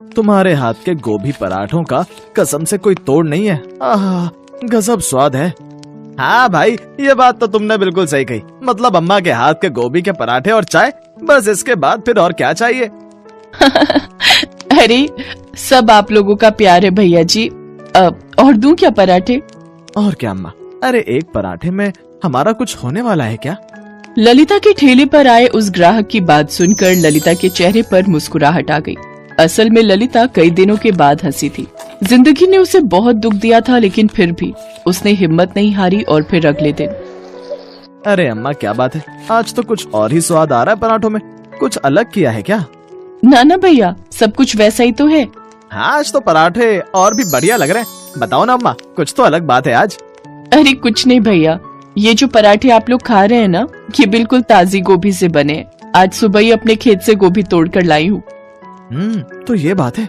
तुम्हारे हाथ के गोभी पराठों का कसम से कोई तोड़ नहीं है। आह, गजब स्वाद है। हाँ भाई, ये बात तो तुमने बिल्कुल सही कही। मतलब अम्मा के हाथ के गोभी के पराठे और चाय, बस इसके बाद फिर और क्या चाहिए। अरे सब आप लोगों का प्यार है भैया जी। और दूं क्या पराठे? और क्या अम्मा, अरे एक पराठे में हमारा कुछ होने वाला है क्या? ललिता के ठेले पर आए उस ग्राहक की बात सुनकर ललिता के चेहरे पर मुस्कुराहट आ गई। असल में ललिता कई दिनों के बाद हंसी थी। जिंदगी ने उसे बहुत दुख दिया था, लेकिन फिर भी उसने हिम्मत नहीं हारी और फिर अगले दिन। अरे अम्मा क्या बात है, आज तो कुछ और ही स्वाद आ रहा है पराठों में। कुछ अलग किया है क्या? ना भैया, सब कुछ वैसा ही तो है। हाँ, आज तो पराठे और भी बढ़िया लग रहे हैं। बताओ ना अम्मा, कुछ तो अलग बात है आज। अरे कुछ नहीं भैया, ये जो पराठे आप लोग खा रहे हैं ना, ये बिल्कुल ताजी गोभी से बने हैं। आज सुबह ही अपने खेत से गोभी तोड़कर लाई हूँ। तो ये बात है।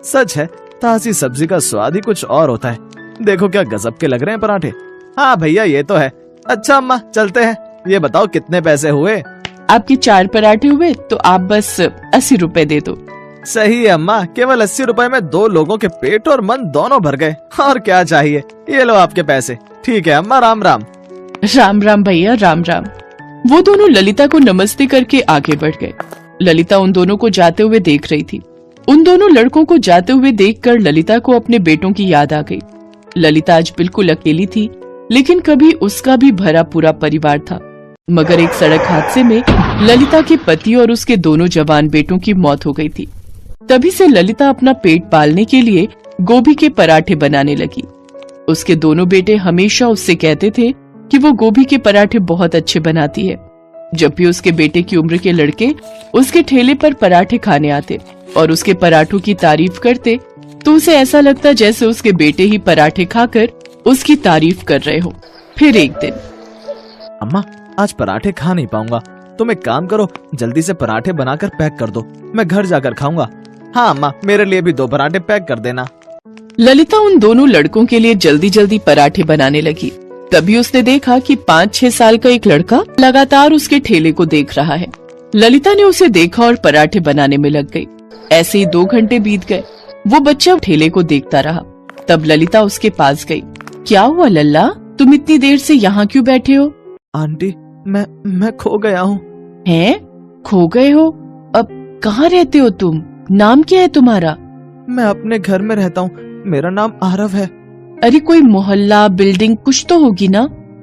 सच है, ताजी सब्जी का स्वाद ही कुछ और होता है। देखो क्या गजब के लग रहे हैं पराठे। हाँ भैया, ये तो है। अच्छा अम्मा, चलते हैं। ये बताओ कितने पैसे हुए? आपके 4 पराठे हुए तो आप बस 80 रुपए दे दो। सही है अम्मा, केवल 80 रुपए में 2 लोगों के पेट और मन दोनों भर गए। और क्या चाहिए? ये लो आपके पैसे। ठीक है अम्मा, राम राम। राम राम भैया, राम राम। वो दोनों ललिता को नमस्ते करके आगे बढ़ गए। ललिता उन दोनों को जाते हुए देख रही थी। उन दोनों लड़कों को जाते हुए देखकर ललिता को अपने बेटों की याद आ गई। ललिता आज बिल्कुल अकेली थी, लेकिन कभी उसका भी भरा पूरा परिवार था। मगर एक सड़क हादसे में ललिता के पति और उसके दोनों जवान बेटों की मौत हो गई थी। तभी से ललिता अपना पेट पालने के लिए गोभी के पराठे बनाने लगी। उसके दोनों बेटे हमेशा उससे कहते थे कि वो गोभी के पराठे बहुत अच्छे बनाती है। जब भी उसके बेटे की उम्र के लड़के उसके ठेले पर पराठे खाने आते और उसके पराठों की तारीफ करते, तो उसे ऐसा लगता जैसे उसके बेटे ही पराठे खाकर उसकी तारीफ कर रहे हो। फिर एक दिन, अम्मा आज पराठे खा नहीं पाऊंगा, तुम एक काम करो, जल्दी से पराठे बनाकर पैक कर दो, मैं घर जाकर खाऊंगा। हाँ अम्मा, मेरे लिए भी 2 पराठे पैक कर देना। ललिता उन दोनों लड़कों के लिए जल्दी जल्दी पराठे बनाने लगी। तभी उसने देखा कि 5-6 साल का एक लड़का लगातार उसके ठेले को देख रहा है। ललिता ने उसे देखा और पराठे बनाने में लग गई। ऐसे ही 2 घंटे बीत गए। वो बच्चा ठेले को देखता रहा। तब ललिता उसके पास गई। क्या हुआ लल्ला, तुम इतनी देर से यहाँ क्यों बैठे हो? आंटी, मैं खो गया हूँ। हैं? खो गए हो? अब कहाँ रहते हो तुम? नाम क्या है तुम्हारा? मैं अपने घर में रहता हूँ, मेरा नाम आरव है। अरे कोई मोहल्ला, बिल्डिंग कुछ तो होगी ना?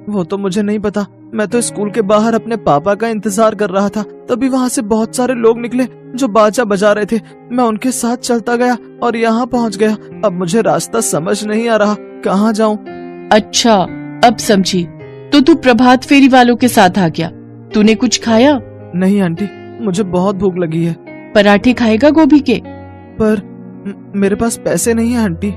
वो तो मुझे नहीं पता, मैं तो स्कूल के बाहर अपने पापा का इंतजार कर रहा था। तभी वहाँ से बहुत सारे लोग निकले जो बाजा बजा रहे थे। मैं उनके साथ चलता गया और यहाँ पहुँच गया। अब मुझे रास्ता समझ नहीं आ रहा, कहाँ जाऊँ? अच्छा, अब समझी। तो तू प्रभात फेरी वालों के साथ आ गया। तूने कुछ खाया? नहीं आंटी, मुझे बहुत भूख लगी है। पराठे खाएगा गोभी के? पर मेरे पास पैसे नहीं है आंटी।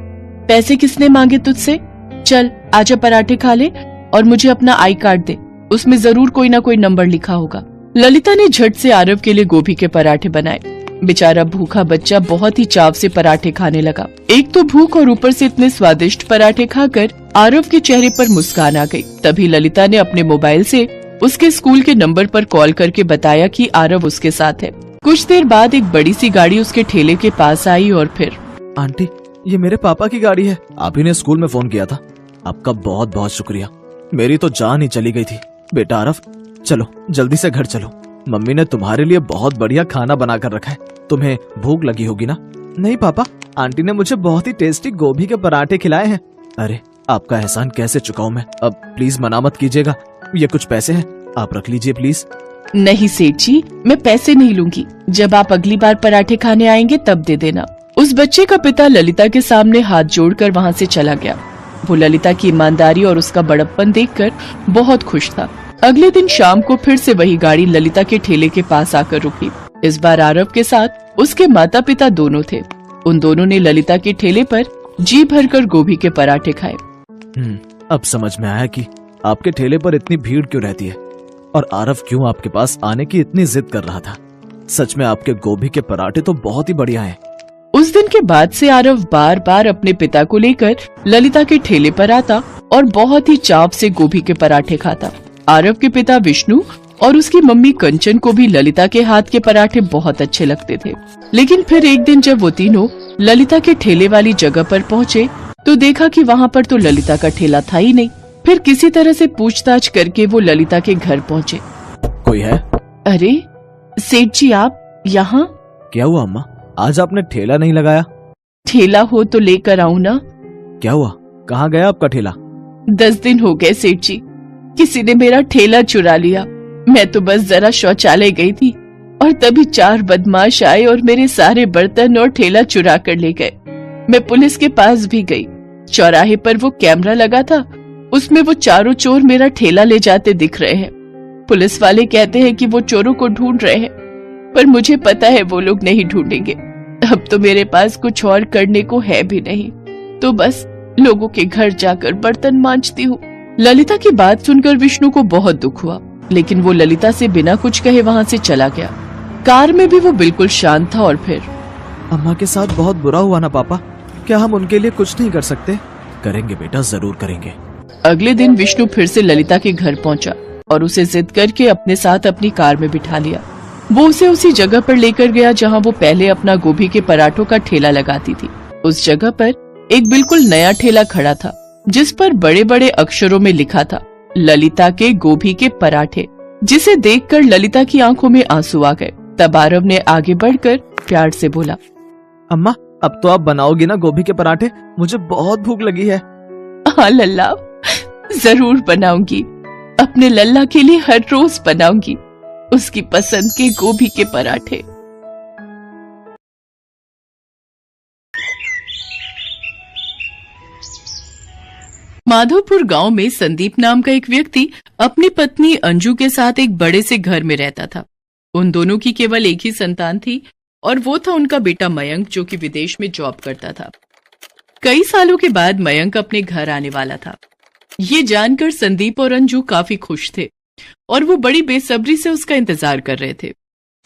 पैसे किसने मांगे तुझसे? चल आजा पराठे खा ले और मुझे अपना आई कार्ड दे, उसमें जरूर कोई ना कोई नंबर लिखा होगा। ललिता ने झट से आरव के लिए गोभी के पराठे बनाए। बेचारा भूखा बच्चा बहुत ही चाव से पराठे खाने लगा। एक तो भूख और ऊपर से इतने स्वादिष्ट पराठे खाकर आरव के चेहरे पर मुस्कान आ गई। तभी ललिता ने अपने मोबाइल से उसके स्कूल के नंबर पर कॉल करके बताया कि आरव उसके साथ है। कुछ देर बाद एक बड़ी सी गाड़ी उसके ठेले के पास आई और फिर, आंटी ये मेरे पापा की गाड़ी है, आप ही ने स्कूल में फोन किया था। आपका बहुत बहुत शुक्रिया, मेरी तो जान ही चली गई थी। बेटा आरव, चलो जल्दी से घर चलो, मम्मी ने तुम्हारे लिए बहुत बढ़िया खाना बना कर रखा है, तुम्हें भूख लगी होगी ना? नहीं पापा, आंटी ने मुझे बहुत ही टेस्टी गोभी के पराठे खिलाए हैं। अरे आपका एहसान कैसे चुकाऊं मैं? अब प्लीज मना मत कीजिएगा, ये कुछ पैसे हैं, आप रख लीजिए प्लीज। नहीं सेठ जी, मैं पैसे नहीं लूंगी, जब आप अगली बार पराठे खाने आएंगे तब दे देना। उस बच्चे का पिता ललिता के सामने हाथ जोड़कर वहाँ से चला गया। वो ललिता की ईमानदारी और उसका बड़प्पन देखकर बहुत खुश था। अगले दिन शाम को फिर से वही गाड़ी ललिता के ठेले के पास आकर रुकी। इस बार आरव के साथ उसके माता पिता दोनों थे। उन दोनों ने ललिता के ठेले पर जी भरकर गोभी के पराठे खाए। अब समझ में आया कि आपके ठेले पर इतनी भीड़ क्यों रहती है और आरव क्यों आपके पास आने की इतनी जिद कर रहा था। सच में आपके गोभी के पराठे तो बहुत ही बढ़िया हैं। उस दिन के बाद से आरव बार बार अपने पिता को लेकर ललिता के ठेले पर आता और बहुत ही चाव से गोभी के पराठे खाता। आरव के पिता विष्णु और उसकी मम्मी कंचन को भी ललिता के हाथ के पराठे बहुत अच्छे लगते थे। लेकिन फिर एक दिन जब वो तीनों ललिता के ठेले वाली जगह पर पहुँचे तो देखा कि वहाँ पर तो ललिता का ठेला था ही नहीं। फिर किसी तरह से पूछताछ करके वो ललिता के घर पहुँचे। कोई है? अरे सेठ जी, आप यहाँ? क्या हुआ अम्मा, आज आपने ठेला नहीं लगाया? ठेला हो तो लेकर आऊं ना। क्या हुआ, कहाँ गया आपका ठेला? 10 दिन हो गए सेठ जी, किसी ने मेरा ठेला चुरा लिया। मैं तो बस जरा शौचालय गई थी और तभी 4 बदमाश आए और मेरे सारे बर्तन और ठेला चुरा कर ले गए। मैं पुलिस के पास भी गई। चौराहे पर वो कैमरा लगा था, उसमें वो चारों चोर मेरा ठेला ले जाते दिख रहे हैं। पुलिस वाले कहते हैं कि वो चोरों को ढूंढ रहे हैं, पर मुझे पता है वो लोग नहीं ढूंढेंगे। अब तो मेरे पास कुछ और करने को है भी नहीं, तो बस लोगों के घर जाकर बर्तन मांजती हूँ। ललिता की बात सुनकर विष्णु को बहुत दुख हुआ, लेकिन वो ललिता से बिना कुछ कहे वहाँ से चला गया। कार में भी वो बिल्कुल शांत था। और फिर अम्मा के साथ बहुत बुरा हुआ ना पापा, क्या हम उनके लिए कुछ नहीं कर सकते? करेंगे बेटा, जरूर करेंगे। अगले दिन विष्णु फिर से ललिता के घर पहुंचा और उसे जिद करके अपने साथ अपनी कार में बिठा लिया। वो उसे उसी जगह पर लेकर गया जहां वो पहले अपना गोभी के पराठों का ठेला लगाती थी। उस जगह पर एक बिल्कुल नया ठेला खड़ा था, जिस पर बड़े बड़े अक्षरों में लिखा था ललिता के गोभी के पराठे, जिसे देखकर ललिता की आंखों में आंसू आ गए। तब आरव ने आगे बढ़कर प्यार से बोला, अम्मा अब तो आप बनाओगी ना गोभी के पराठे? मुझे बहुत भूख लगी है। हाँ लल्ला, जरूर बनाऊंगी। अपने लल्ला के लिए हर रोज बनाऊंगी उसकी पसंद के गोभी के पराठे। माधोपुर गांव में संदीप नाम का एक व्यक्ति अपनी पत्नी अंजू के साथ एक बड़े से घर में रहता था। उन दोनों की केवल एक ही संतान थी और वो था उनका बेटा मयंक, जो कि विदेश में जॉब करता था। कई सालों के बाद मयंक अपने घर आने वाला था। ये जानकर संदीप और अंजू काफी खुश थे और वो बड़ी बेसब्री से उसका इंतजार कर रहे थे।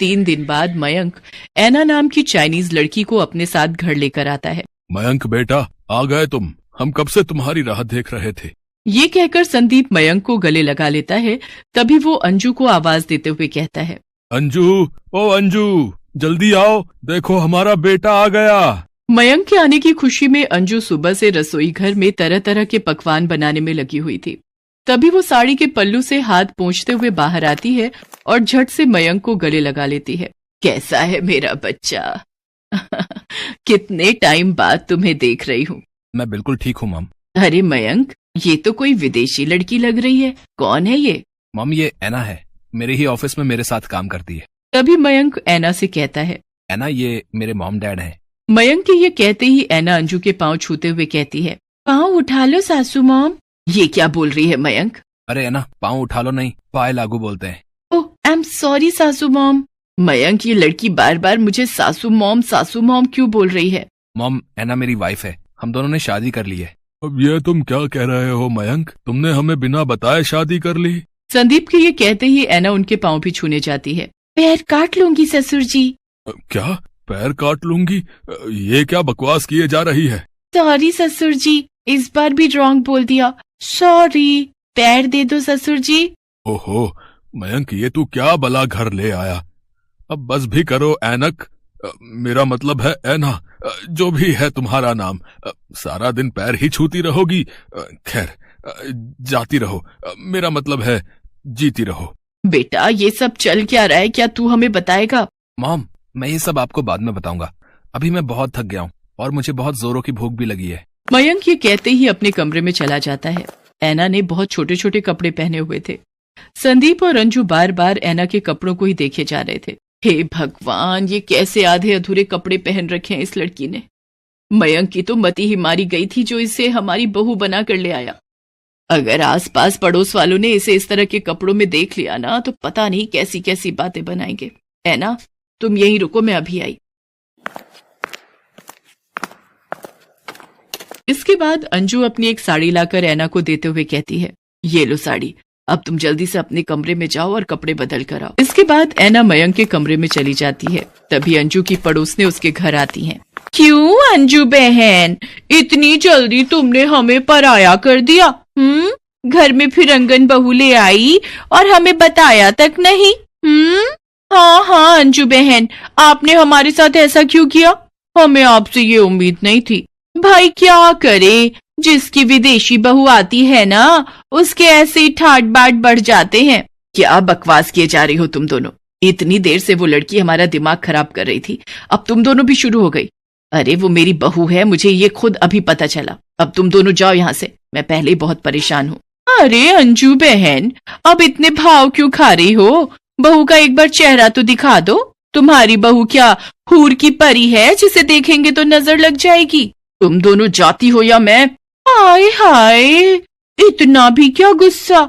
3 दिन बाद मयंक ऐना नाम की चाइनीज लड़की को अपने साथ घर लेकर आता है। मयंक बेटा, आ गए तुम, हम कब से तुम्हारी राह देख रहे थे। ये कहकर संदीप मयंक को गले लगा लेता है। तभी वो अंजू को आवाज देते हुए कहता है, अंजू, ओ अंजू, जल्दी आओ, देखो हमारा बेटा आ गया। मयंक के आने की खुशी में अंजू सुबह से रसोई घर में तरह तरह के पकवान बनाने में लगी हुई थी। तभी वो साड़ी के पल्लू से हाथ पोंछते हुए बाहर आती है और झट से मयंक को गले लगा लेती है। कैसा है मेरा बच्चा? कितने टाइम बाद तुम्हें देख रही हूँ। मैं बिल्कुल ठीक हूँ मम। अरे मयंक, ये तो कोई विदेशी लड़की लग रही है। कौन है ये? मम, ये ऐना है, मेरे ही ऑफिस में मेरे साथ काम करती है। तभी मयंक ऐना से कहता है, ऐना, ये मेरे मॉम डैड हैं। मयंक के ये कहते ही ऐना अंजू के पांव छूते हुए कहती है, पाँव उठा लो सासू मॉम। ये क्या बोल रही है मयंक? अरे ऐना, पाँव उठा लो नहीं, पाए लागू बोलते हैं। ओह, आई एम सॉरी सासू मॉम। मयंक, ये लड़की बार बार मुझे सासू मॉम क्यों बोल रही है? मॉम, ऐना मेरी वाइफ है, हम दोनों ने शादी कर ली है। अब ये तुम क्या कह रहे हो मयंक? तुमने हमें बिना बताए शादी कर ली? संदीप के ये कहते ही ऐना उनके पाँव भी छूने जाती है। पैर काट लूंगी ससुर जी। क्या? पैर काट लूंगी? ये क्या बकवास किए जा रही है? सॉरी ससुर जी, इस बार भी रॉन्ग बोल दिया। सॉरी, पैर दे दो ससुर जी। ओहो मयंक, ये तू क्या बला घर ले आया? अब बस भी करो ऐनक, मेरा मतलब है ऐना, जो भी है तुम्हारा नाम। सारा दिन पैर ही छूती रहोगी? खैर, जाती रहो, मेरा मतलब है जीती रहो। बेटा, ये सब चल क्या रहा है, क्या तू हमें बताएगा? मॉम, मैं ये सब आपको बाद में बताऊंगा। अभी मैं बहुत थक गया हूँ और मुझे बहुत जोरों की भूख भी लगी है। मयंक ये कहते ही अपने कमरे में चला जाता है। ऐना ने बहुत छोटे छोटे कपड़े पहने हुए थे। संदीप और अंजू बार बार ऐना के कपड़ों को ही देखे जा रहे थे। हे भगवान, ये कैसे आधे अधूरे कपड़े पहन रखे हैं इस लड़की ने। मयंक की तो मती ही मारी गई थी जो इसे हमारी बहू बना कर ले आया। अगर आसपास पड़ोस वालों ने इसे इस तरह के कपड़ों में देख लिया ना, तो पता नहीं कैसी कैसी बातें बनाएंगे। ऐना, तुम यहीं रुको, मैं अभी आई। इसके बाद अंजू अपनी एक साड़ी लाकर ऐना को देते हुए कहती है, ये लो साड़ी, अब तुम जल्दी से अपने कमरे में जाओ और कपड़े बदल कर आओ। इसके बाद ऐना मयंक के कमरे में चली जाती है। तभी अंजू की पड़ोसने उसके घर आती हैं। क्यों अंजू बहन, इतनी जल्दी तुमने हमें पराया कर दिया? घर में फिर रंगन बहू ले आई और हमें बताया तक नहीं। हाँ हाँ अंजू बहन, आपने हमारे साथ ऐसा क्यों किया? हमें आपसे ये उम्मीद नहीं थी। भाई क्या करे, जिसकी विदेशी बहू आती है ना, उसके ऐसे ही ठाट बाट बढ़ जाते हैं। क्या बकवास किए जा रही हो तुम दोनों? इतनी देर से वो लड़की हमारा दिमाग खराब कर रही थी, अब तुम दोनों भी शुरू हो गई। अरे वो मेरी बहू है, मुझे ये खुद अभी पता चला। अब तुम दोनों जाओ यहाँ से, मैं पहले ही बहुत परेशान हूँ। अरे अंजू बहन, अब इतने भाव क्यों खा रही हो? बहू का एक बार चेहरा तो दिखा दो। तुम्हारी बहू क्या हूर की परी है जिसे देखेंगे तो नजर लग जाएगी? तुम दोनों जाती हो या मैं? हाय हाय, इतना भी क्या गुस्सा।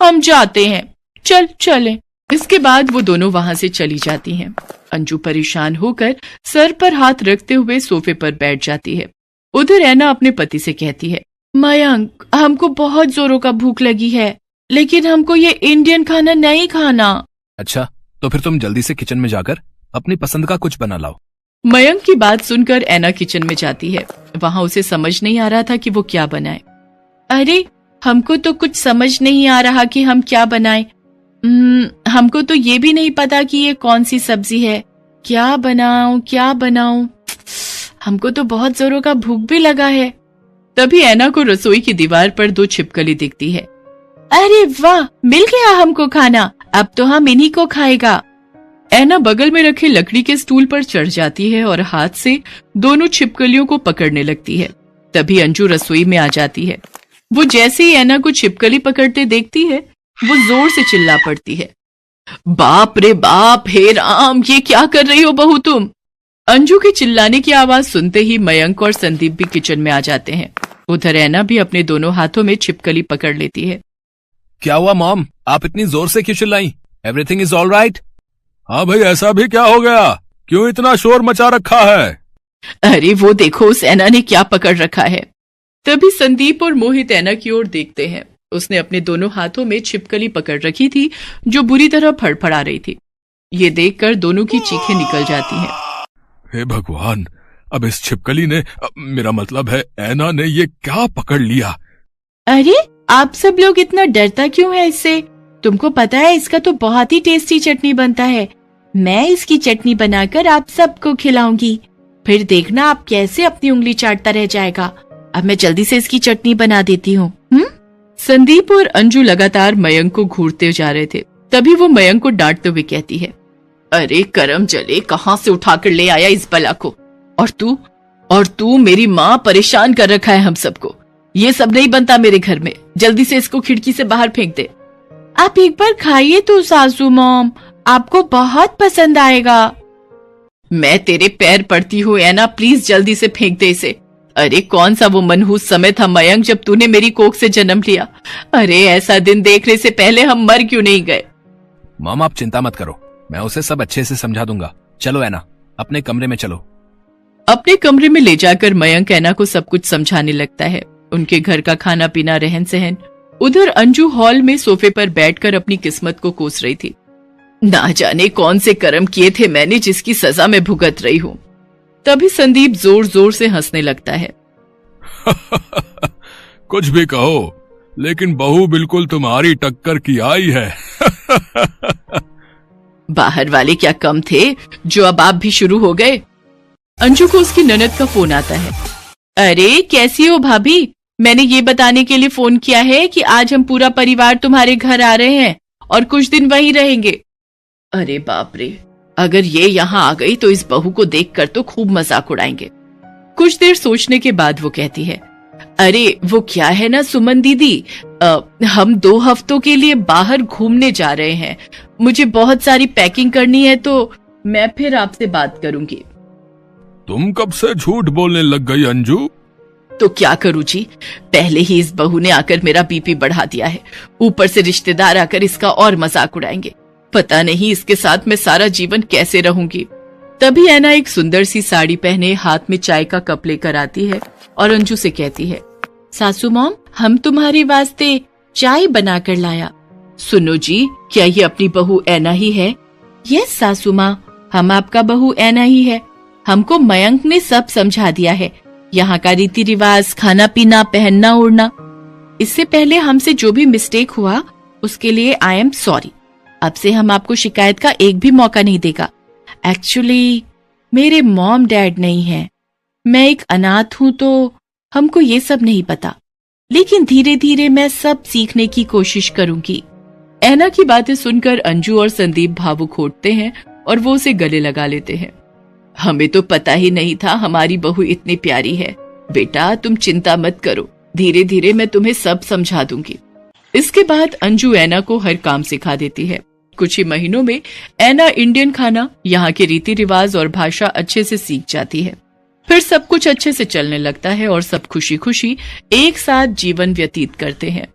हम जाते हैं, चलें। इसके बाद वो दोनों वहां से चली जाती हैं। अंजू परेशान होकर सर पर हाथ रखते हुए सोफे पर बैठ जाती है। उधर ऐना अपने पति से कहती है, मयंक, हमको बहुत जोरों का भूख लगी है, लेकिन हमको ये इंडियन खाना नहीं खाना। अच्छा, तो फिर तुम जल्दी से किचन में जाकर अपनी पसंद का कुछ बना लाओ। मयंक की बात सुनकर ऐना किचन में जाती है। वहां उसे समझ नहीं आ रहा था कि वो क्या बनाए। अरे हमको तो कुछ समझ नहीं आ रहा कि हम क्या बनाएं। हमको तो ये भी नहीं पता कि ये कौन सी सब्जी है। क्या बनाऊं? हमको तो बहुत जोरों का भूख भी लगा है। तभी ऐना को रसोई की दीवार पर 2 छिपकली दिखती है। अरे वाह, मिल गया हमको खाना, अब तो हम इन्हीं को खाएगा। ऐना बगल में रखे लकड़ी के स्टूल पर चढ़ जाती है और हाथ से दोनों छिपकलियों को पकड़ने लगती है। तभी अंजू रसोई में आ जाती है। वो जैसे ही ऐना को छिपकली पकड़ते देखती है, वो जोर से चिल्ला पड़ती है, बाप रे बाप, हे राम, ये क्या कर रही हो बहू तुम? अंजू के चिल्लाने की आवाज सुनते ही मयंक और संदीप भी किचन में आ जाते हैं। उधर ऐना भी अपने दोनों हाथों में छिपकली पकड़ लेती है। क्या हुआ मॉम, आप इतनी जोर से क्यों चिल्लाई? Everything is all right? हाँ भाई, ऐसा भी क्या हो गया? क्यों इतना शोर मचा रखा है? अरे वो देखो, उस ऐना ने क्या पकड़ रखा है। तभी संदीप और मोहित ऐना की ओर देखते हैं। उसने अपने दोनों हाथों में छिपकली पकड़ रखी थी जो बुरी तरह फड़फड़ा रही थी। ये देखकर दोनों की चीखें निकल जाती हैं। हे भगवान, अब इस छिपकली ने, मेरा मतलब है ऐना ने, ये क्या पकड़ लिया? अरे आप सब लोग इतना डरता क्यों है इससे? तुमको पता है इसका तो बहुत ही टेस्टी चटनी बनता है। मैं इसकी चटनी बनाकर आप सबको खिलाऊंगी, फिर देखना आप कैसे अपनी उंगली चाटता रह जाएगा। अब मैं जल्दी से इसकी चटनी बना देती हूँ। संदीप और अंजू लगातार मयंक को घूरते जा रहे थे। तभी वो मयंक को डांटते हुए कहती है, अरे करम जले, कहाँ से उठाकर ले आया इस बला को? और तू मेरी माँ, परेशान कर रखा है हम सबको। ये सब नहीं बनता मेरे घर में, जल्दी से इसको खिड़की से बाहर फेंक दे। आप एक बार खाइए तो सासू मॉम, आपको बहुत पसंद आएगा। मैं तेरे पैर पड़ती हूँ ऐना, प्लीज जल्दी से फेंक दे इसे। अरे कौन सा वो मनहूस समय था मयंक जब तूने मेरी कोख से जन्म लिया। अरे ऐसा दिन देखने से पहले हम मर क्यों नहीं गए? मॉम आप चिंता मत करो, मैं उसे सब अच्छे से समझा दूंगा। चलो ऐना, अपने कमरे में चलो। अपने कमरे में ले जाकर मयंक ऐना को सब कुछ समझाने लगता है, उनके घर का खाना पीना, रहन सहन। उधर अंजू हॉल में सोफे पर बैठकर अपनी किस्मत को कोस रही थी। ना जाने कौन से कर्म किए थे मैंने जिसकी सजा में भुगत रही हूँ। तभी संदीप जोर जोर से हंसने लगता है। कुछ भी कहो, लेकिन बहू बिल्कुल तुम्हारी टक्कर की आई है। बाहर वाले क्या कम थे जो अब आप भी शुरू हो गए? अंजू को उसकी ननद का फोन आता है। अरे कैसी हो भाभी, मैंने ये बताने के लिए फोन किया है कि आज हम पूरा परिवार तुम्हारे घर आ रहे हैं और कुछ दिन वहीं रहेंगे। अरे बाप रे, अगर ये यहाँ आ गई तो इस बहू को देखकर तो खूब मजाक उड़ाएंगे। कुछ देर सोचने के बाद वो कहती है, अरे वो क्या है ना सुमन दीदी, हम 2 हफ्तों के लिए बाहर घूमने जा रहे हैं। मुझे बहुत सारी पैकिंग करनी है, तो मैं फिर आपसे बात करूंगी। तुम कब से झूठ बोलने लग गई अंजू? तो क्या करूं जी, पहले ही इस बहू ने आकर मेरा बीपी बढ़ा दिया है, ऊपर से रिश्तेदार आकर इसका और मजाक उड़ाएंगे। पता नहीं इसके साथ मैं सारा जीवन कैसे रहूंगी। तभी ऐना एक सुंदर सी साड़ी पहने हाथ में चाय का कप लेकर आती है और अंजू से कहती है, सासू मॉम, हम तुम्हारे वास्ते चाय बनाकर लाया। सुनो जी, क्या ये अपनी बहू ऐना ही है? यस सासू माँ, हम आपका बहू ऐना ही है। हमको मयंक ने सब समझा दिया है, यहाँ का रीति रिवाज, खाना पीना, पहनना ओढ़ना। इससे पहले हमसे जो भी मिस्टेक हुआ उसके लिए आई एम सॉरी। अब से हम आपको शिकायत का एक भी मौका नहीं देगा। एक्चुअली मेरे मॉम डैड नहीं है, मैं एक अनाथ हूं तो हमको ये सब नहीं पता, लेकिन धीरे धीरे मैं सब सीखने की कोशिश करूंगी। ऐना की बातें सुनकर अंजू और संदीप भावुक होते हैं और वो उसे गले लगा लेते हैं। हमें तो पता ही नहीं था हमारी बहू इतनी प्यारी है। बेटा तुम चिंता मत करो, धीरे धीरे मैं तुम्हें सब समझा दूंगी। इसके बाद अंजू ऐना को हर काम सिखा देती है। कुछ ही महीनों में ऐना इंडियन खाना, यहाँ के रीति रिवाज और भाषा अच्छे से सीख जाती है। फिर सब कुछ अच्छे से चलने लगता है और सब खुशी खुशी एक साथ जीवन व्यतीत करते हैं।